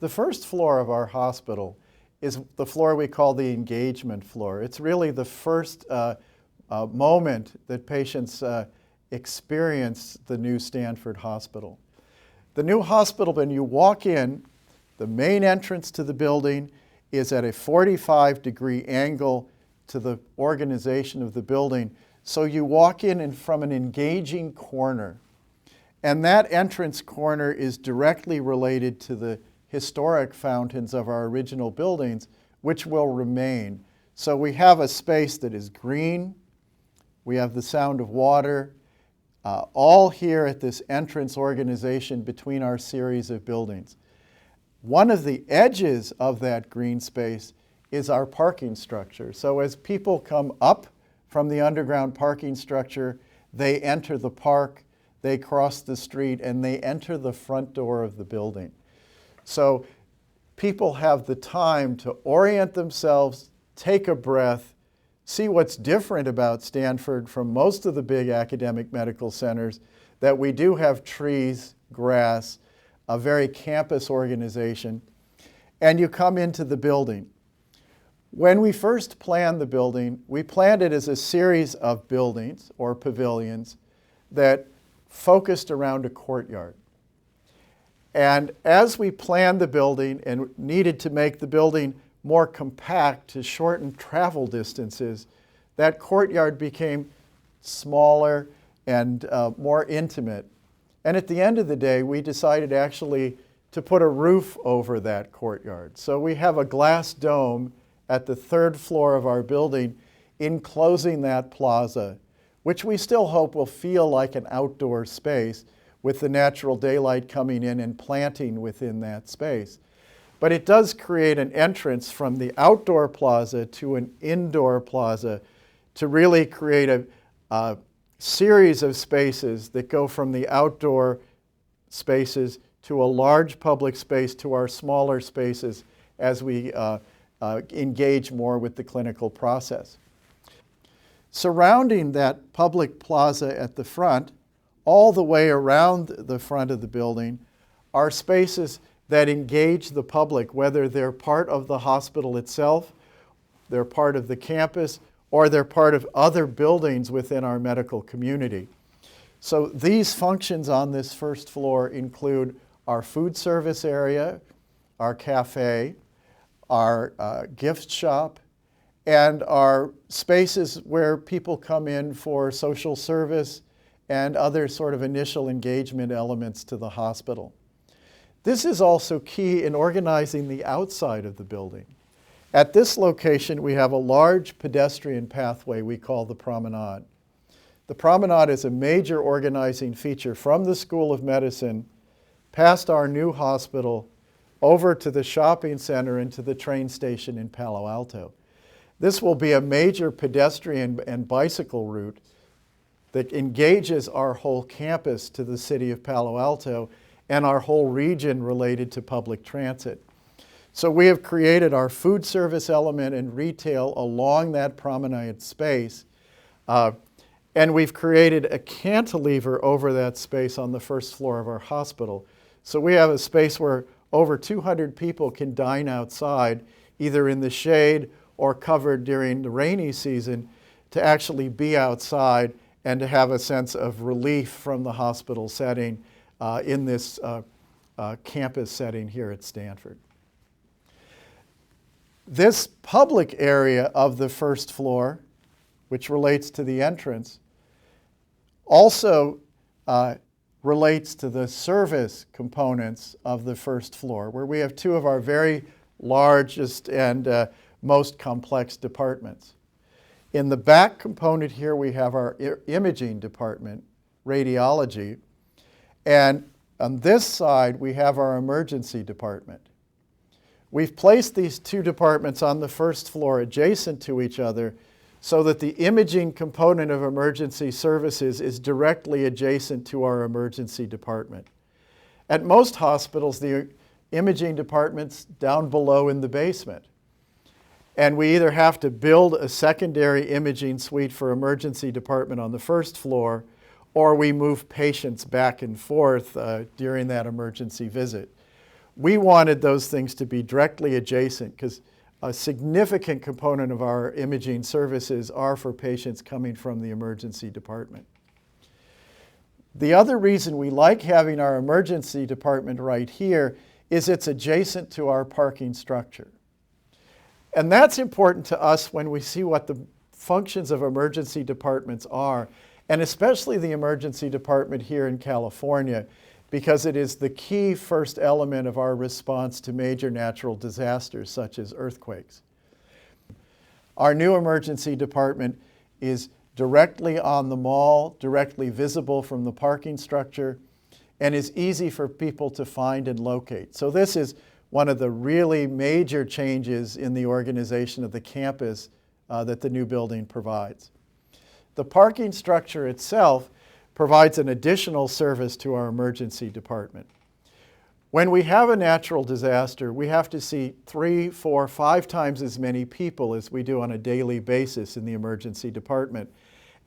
The first floor of our hospital is the floor we call the engagement floor. It's really the first moment that patients experience the new Stanford Hospital. The new hospital, when you walk in, the main entrance to the building is at a 45-degree angle to the organization of the building. So you walk in from an engaging corner. And that entrance corner is directly related to the historic fountains of our original buildings, which will remain. So we have a space that is green, we have the sound of water, all here at this entrance organization between our series of buildings. One of the edges of that green space is our parking structure. So as people come up from the underground parking structure, they enter the park, they cross the street, and they enter the front door of the building. So people have the time to orient themselves, take a breath, see what's different about Stanford from most of the big academic medical centers, that we do have trees, grass, a very campus organization, and you come into the building. When we first planned the building, we planned it as a series of buildings or pavilions that focused around a courtyard. And as we planned the building and needed to make the building more compact to shorten travel distances, that courtyard became smaller and more intimate. And at the end of the day, we decided actually to put a roof over that courtyard. So we have a glass dome at the third floor of our building enclosing that plaza, which we still hope will feel like an outdoor space with the natural daylight coming in and planting within that space. But it does create an entrance from the outdoor plaza to an indoor plaza to really create a series of spaces that go from the outdoor spaces to a large public space to our smaller spaces as we engage more with the clinical process. Surrounding that public plaza at the front, all the way around the front of the building, are spaces that engage the public, whether they're part of the hospital itself, they're part of the campus, or they're part of other buildings within our medical community. So these functions on this first floor include our food service area, our cafe, our gift shop, and our spaces where people come in for social service and other sort of initial engagement elements to the hospital. This is also key in organizing the outside of the building. At this location, we have a large pedestrian pathway we call the promenade. The promenade is a major organizing feature from the School of Medicine, past our new hospital, over to the shopping center and to the train station in Palo Alto. This will be a major pedestrian and bicycle route that engages our whole campus to the city of Palo Alto and our whole region related to public transit. So we have created our food service element and retail along that promenade space, and we've created a cantilever over that space on the first floor of our hospital. So we have a space where over 200 people can dine outside, either in the shade or covered during the rainy season, to actually be outside and to have a sense of relief from the hospital setting in this campus setting here at Stanford. This public area of the first floor, which relates to the entrance, also relates to the service components of the first floor, where we have two of our very largest and most complex departments. In the back component here, we have our imaging department, radiology, and on this side, we have our emergency department. We've placed these two departments on the first floor adjacent to each other so that the imaging component of emergency services is directly adjacent to our emergency department. At most hospitals, the imaging department's down below in the basement. And we either have to build a secondary imaging suite for emergency department on the first floor, or we move patients back and forth during that emergency visit. We wanted those things to be directly adjacent because a significant component of our imaging services are for patients coming from the emergency department. The other reason we like having our emergency department right here is it's adjacent to our parking structure. And that's important to us when we see what the functions of emergency departments are, and especially the emergency department here in California, because it is the key first element of our response to major natural disasters such as earthquakes. Our new emergency department is directly on the mall, directly visible from the parking structure, and is easy for people to find and locate. So this is one of the really major changes in the organization of the campus that the new building provides. The parking structure itself provides an additional service to our emergency department. When we have a natural disaster, we have to see 3, 4, 5 times as many people as we do on a daily basis in the emergency department.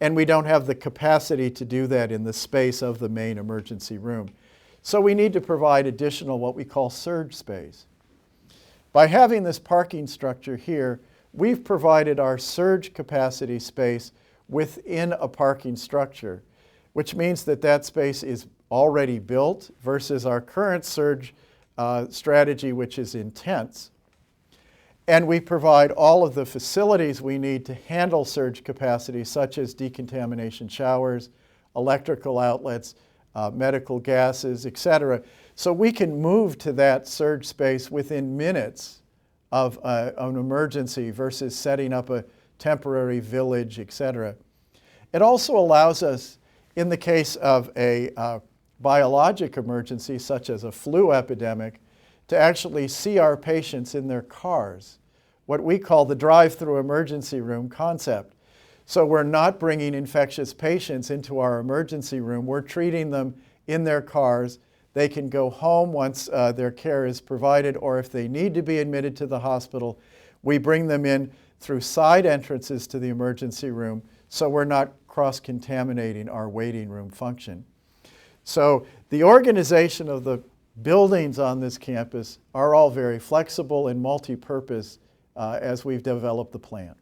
And we don't have the capacity to do that in the space of the main emergency room. So we need to provide additional what we call surge space. By having this parking structure here, we've provided our surge capacity space within a parking structure, which means that that space is already built versus our current surge strategy, which is in tents. And we provide all of the facilities we need to handle surge capacity, such as decontamination showers, electrical outlets, medical gases, etc. So we can move to that surge space within minutes of an emergency versus setting up a temporary village, etc. It also allows us, in the case of a biologic emergency, such as a flu epidemic, to actually see our patients in their cars, what we call the drive-through emergency room concept. So we're not bringing infectious patients into our emergency room. We're treating them in their cars. They can go home once their care is provided, or if they need to be admitted to the hospital, we bring them in through side entrances to the emergency room, so we're not cross-contaminating our waiting room function. So the organization of the buildings on this campus are all very flexible and multi-purpose as we've developed the plan.